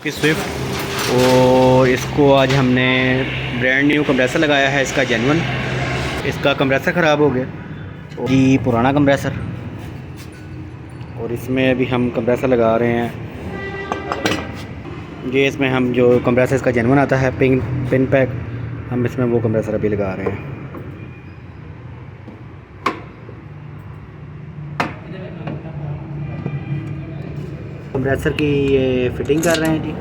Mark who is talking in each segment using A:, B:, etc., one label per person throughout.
A: की स्विफ्ट, और इसको आज हमने ब्रांड न्यू कंप्रेसर लगाया है, इसका जेन्युइन। इसका कंप्रेसर ख़राब हो गया जी, पुराना कंप्रेसर, और इसमें अभी हम कंप्रेसर लगा रहे हैं। ये इसमें हम जो कंप्रेसर इसका जेन्युइन आता है पिन पैक, हम इसमें वो कंप्रेसर अभी लगा रहे हैं। कंप्रेसर की ये फिटिंग कर रहे हैं जी।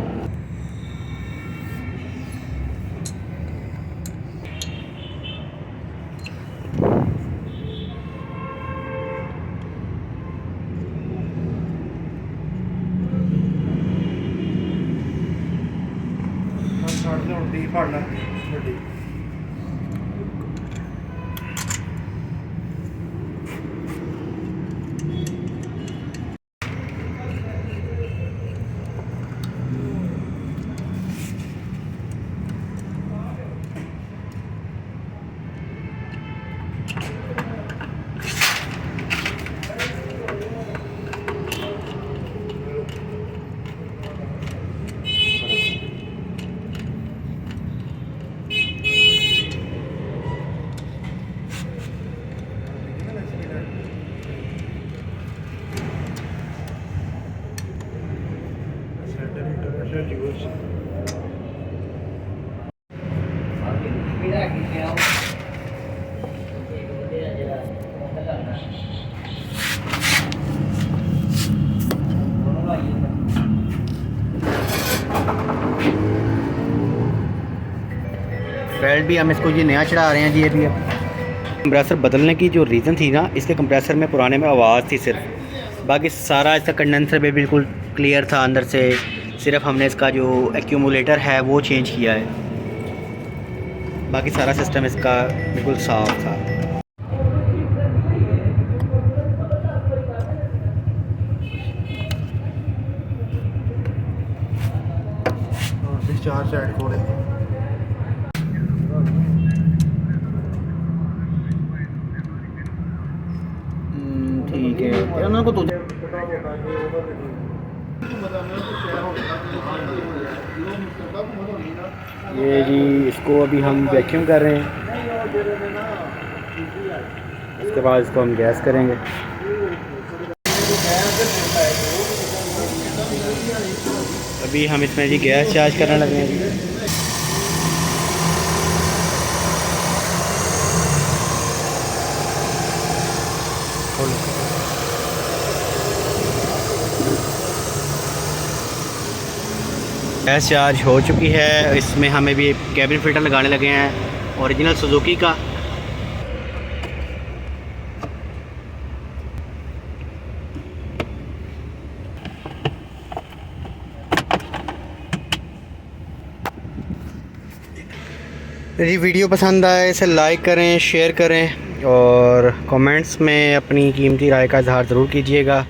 A: बेल्ट भी हम इसको ये नया चढ़ा रहे हैं जी। अभी कंप्रेसर बदलने की जो रीज़न थी ना, इसके कंप्रेसर में पुराने में आवाज़ थी सिर्फ, बाकी सारा इसका कंडेंसर भी बिल्कुल क्लियर था अंदर से। सिर्फ हमने इसका जो एक्यूमुलेटर है वो चेंज किया है, बाकी सारा सिस्टम इसका बिल्कुल साफ़ था।
B: चार साइड खोले
A: ठीक है, उन्होंने को तो ये जी, इसको अभी हम वैक्यूम कर रहे हैं, इसके बाद इसको हम गैस करेंगे। अभी हम इसमें जी गैस चार्ज करने लगे हैं जी। गैस चार्ज हो चुकी है। इसमें हमें भी कैबिन फिल्टर लगाने लगे हैं ओरिजिनल सुजुकी का। यदि वीडियो पसंद आए इसे लाइक करें, शेयर करें और कमेंट्स में अपनी कीमती राय का इजहार ज़रूर कीजिएगा।